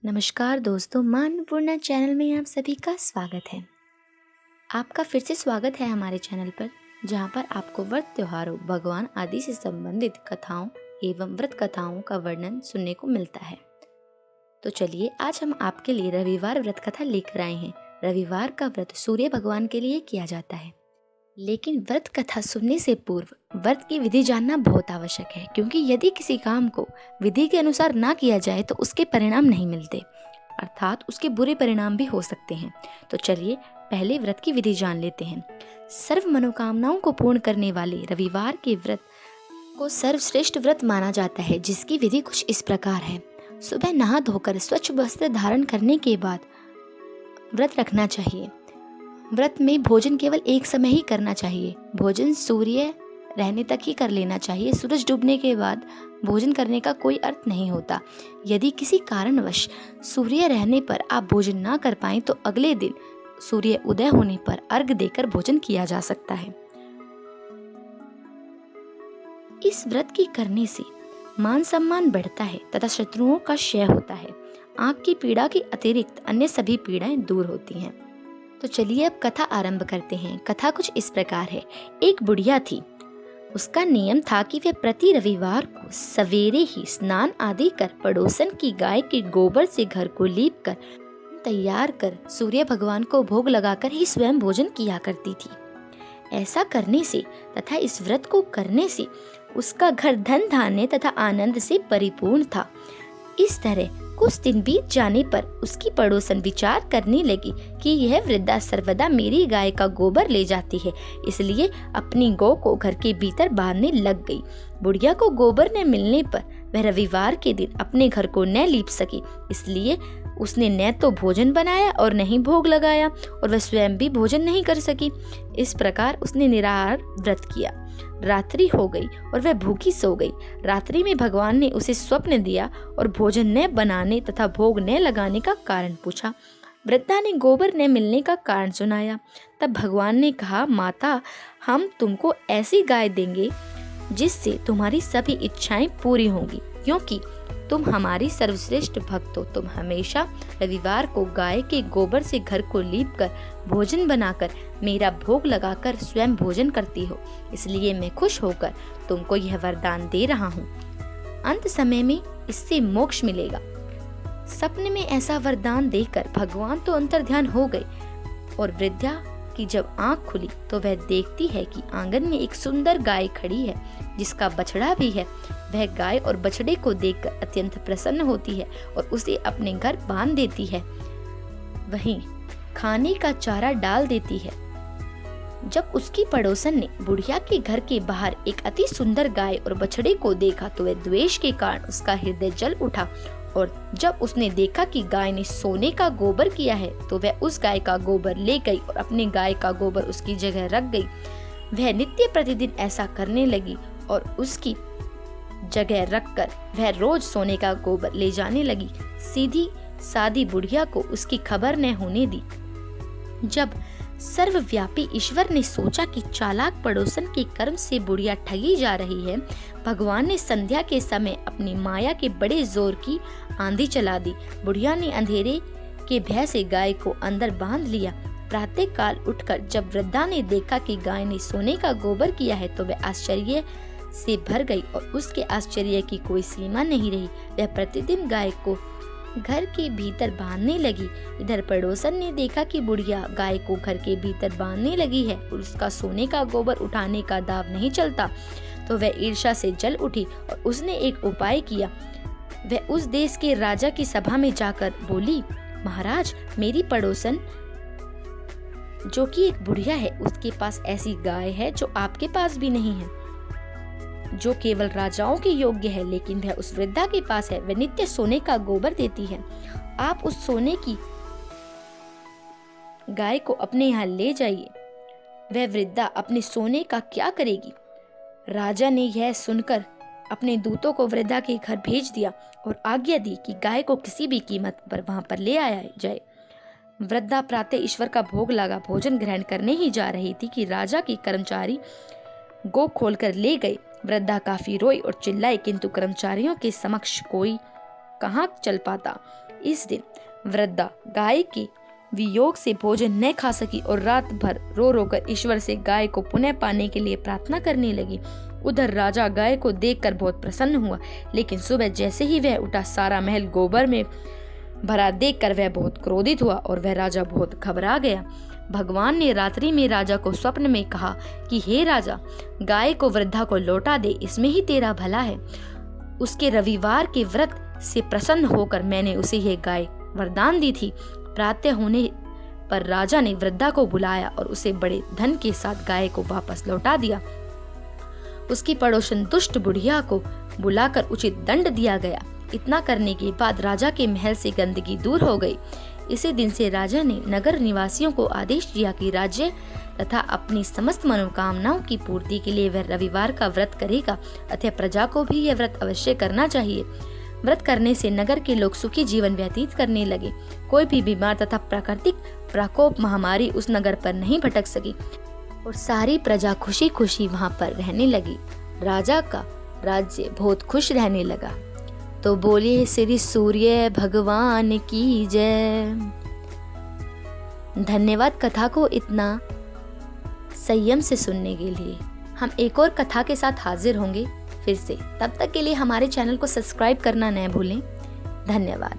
नमस्कार दोस्तों, माँ अन्नपूर्णा चैनल में आप सभी का स्वागत है। आपका फिर से स्वागत है हमारे चैनल पर, जहाँ पर आपको व्रत त्योहारों, भगवान आदि से संबंधित कथाओं एवं व्रत कथाओं का वर्णन सुनने को मिलता है। तो चलिए आज हम आपके लिए रविवार व्रत कथा लेकर आए हैं। रविवार का व्रत सूर्य भगवान के लिए किया जाता है, लेकिन व्रत कथा सुनने से पूर्व व्रत की विधि जानना बहुत आवश्यक है, क्योंकि यदि किसी काम को विधि के अनुसार ना किया जाए तो उसके परिणाम नहीं मिलते, अर्थात उसके बुरे परिणाम भी हो सकते हैं। तो चलिए पहले व्रत की विधि जान लेते हैं। सर्व मनोकामनाओं को पूर्ण करने वाले रविवार के व्रत को सर्वश्रेष्ठ व्रत माना जाता है, जिसकी विधि कुछ इस प्रकार है। सुबह नहा धोकर स्वच्छ वस्त्र धारण करने के बाद व्रत रखना चाहिए। व्रत में भोजन केवल एक समय ही करना चाहिए। भोजन सूर्य रहने तक ही कर लेना चाहिए। सूरज डूबने के बाद भोजन करने का कोई अर्थ नहीं होता। यदि किसी कारणवश सूर्य रहने पर आप भोजन ना कर पाएं तो अगले दिन सूर्य उदय होने पर अर्घ देकर भोजन किया जा सकता है। इस व्रत की करने से मान सम्मान बढ़ता है तथा शत्रुओं का क्षय होता है। आंख की पीड़ा के अतिरिक्त अन्य सभी पीड़ाएं दूर होती हैं। तो चलिए अब कथा आरंभ करते हैं। कथा कुछ इस प्रकार है। एक बुढ़िया थी। उसका नियम था कि वह प्रति रविवार को सवेरे ही स्नान आदि कर पड़ोसन की गाय के गोबर से घर को लीप कर तैयार कर सूर्य भगवान को भोग लगाकर ही स्वयं भोजन किया करती थी। ऐसा करने से तथा इस व्रत को करने से उसका घर धन धान्य तथा आनंद से परिपूर्ण था। इस तरह कुछ दिन बीत जाने पर उसकी पड़ोसन विचार करने लगी कि यह वृद्धा सर्वदा मेरी गाय का गोबर ले जाती है, इसलिए अपनी गौ को घर के भीतर बांधने लग गई। बुढ़िया को गोबर न मिलने पर वह रविवार के दिन अपने घर को न लीप सकी, इसलिए उसने न तो भोजन बनाया और न ही भोग लगाया, और वह स्वयं भी भोजन नहीं कर सकी। इस प्रकार उसने निराहार व्रत किया। रात्रि हो गई और वह भूखी सो गई। रात्रि में भगवान ने उसे स्वप्न दिया और भोजन न बनाने तथा भोग न लगाने का कारण पूछा। वृद्धा ने गोबर न मिलने का कारण सुनाया। तब भगवान ने कहा, माता, हम तुमको ऐसी गाय देंगे जिससे तुम्हारी सभी इच्छाएं पूरी होंगी, क्योंकि तुम हमारी सर्वश्रेष्ठ भक्त हो। तुम हमेशा रविवार को गाय के गोबर से घर को लीप कर भोजन बनाकर मेरा भोग लगाकर स्वयं भोजन करती हो, इसलिए मैं खुश होकर तुमको यह वरदान दे रहा हूँ। अंत समय में इससे मोक्ष मिलेगा। सपने में ऐसा वरदान देकर भगवान तो अंतर्ध्यान हो गए, और वृद्धा की जब आंख खुली तो वह देखती है कि आंगन में एक सुंदर गाय खड़ी है, जिसका बछड़ा भी है। वह गाय और बछड़े को देखकर अत्यंत प्रसन्न होती है और उसे अपने घर बांध देती है। वहीं खाने का चारा डाल देती है। जब उसकी पड़ोसन ने बुढ़िया के घर के बाहर एक अति सुंदर गाय और बछड़े को देखा तो वह द्वेष के कारण उसका हृदय जल उठा, और जब उसने देखा कि गाय ने सोने का गोबर किया है तो वह उस गाय का गोबर ले गई और अपनी गाय का गोबर उसकी जगह रख गई। वह नित्य प्रतिदिन ऐसा करने लगी और उसकी जगह रखकर वह रोज सोने का गोबर ले जाने लगी। सीधी सादी बुढ़िया को उसकी खबर न होने दी। जब सर्वव्यापी ईश्वर ने सोचा कि चालाक पड़ोसन के कर्म से बुढ़िया ठगी जा रही है, भगवान ने संध्या के समय अपनी माया के बड़े जोर की आंधी चला दी। बुढ़िया ने अंधेरे के भय से गाय को अंदर बांध लिया। प्रातः काल उठकर जब वृद्धा ने देखा कि गाय ने सोने का गोबर किया है तो वह आश्चर्य से भर गई, और उसके आश्चर्य की कोई सीमा नहीं रही। वह प्रतिदिन गाय को घर के भीतर बांधने लगी। इधर पड़ोसन ने देखा कि बुढ़िया गाय को घर के भीतर बांधने लगी है और उसका सोने का गोबर उठाने का दाव नहीं चलता, तो वह ईर्ष्या से जल उठी और उसने एक उपाय किया। वह उस देश के राजा की सभा में जाकर बोली, महाराज, मेरी पड़ोसन जो कि एक बुढ़िया है, उसके पास ऐसी गाय है जो आपके पास भी नहीं है, जो केवल राजाओं के योग्य है, लेकिन वह उस वृद्धा के पास है। वह नित्य सोने का गोबर देती है। आप उस सोने की गाय को अपने यहाँ ले जाइए। वह वृद्धा अपने सोने का क्या करेगी? राजा ने यह सुनकर अपने दूतों को वृद्धा के घर भेज दिया और आज्ञा दी कि गाय को किसी भी कीमत पर वहां पर ले आया जाए। वृद्धा प्रातः ईश्वर का भोग लगा भोजन ग्रहण करने ही जा रही थी कि राजा के कर्मचारी गो खोलकर ले गए। वृद्धा काफी रोई और चिल्लाई, किंतु कर्मचारियों के समक्ष कोई कहाँ चल पाता। इस दिन वृद्धा गाय के वियोग से भोजन न खा सकी और रात भर रो रो कर ईश्वर से गाय को पुनः पाने के लिए प्रार्थना करने लगी। उधर राजा गाय को देखकर बहुत प्रसन्न हुआ, लेकिन सुबह जैसे ही वह उठा सारा महल गोबर में भरा देखकर वह बहुत क्रोधित हुआ और वह राजा बहुत घबरा गया। भगवान ने रात्रि में राजा को स्वप्न में कहा कि हे राजा, गाय को वृद्धा को लौटा दे, इसमें ही तेरा भला है। उसके रविवार के व्रत से प्रसन्न होकर मैंने उसे यह गाय वरदान दी थी। प्रातः होने पर राजा ने वृद्धा को बुलाया और उसे बड़े धन के साथ गाय को वापस लौटा दिया। उसकी पड़ोसन दुष्ट बुढ़िया को बुलाकर उचित दंड दिया गया। इतना करने के बाद राजा के महल से गंदगी दूर हो गई। इसी दिन से राजा ने नगर निवासियों को आदेश दिया कि राज्य तथा अपनी समस्त मनोकामनाओं की पूर्ति के लिए वह रविवार का व्रत करेगा, अतः प्रजा को भी यह व्रत अवश्य करना चाहिए। व्रत करने से नगर के लोग सुखी जीवन व्यतीत करने लगे। कोई भी बीमार तथा प्राकृतिक प्रकोप महामारी उस नगर पर नहीं भटक सकी और सारी प्रजा खुशी खुशी वहां पर रहने लगी। राजा का राज्य बहुत खुश रहने लगा। तो बोलिए श्री सूर्य भगवान की जय। धन्यवाद कथा को इतना संयम से सुनने के लिए। हम एक और कथा के साथ हाजिर होंगे फिर से। तब तक के लिए हमारे चैनल को सब्सक्राइब करना न भूलें। धन्यवाद।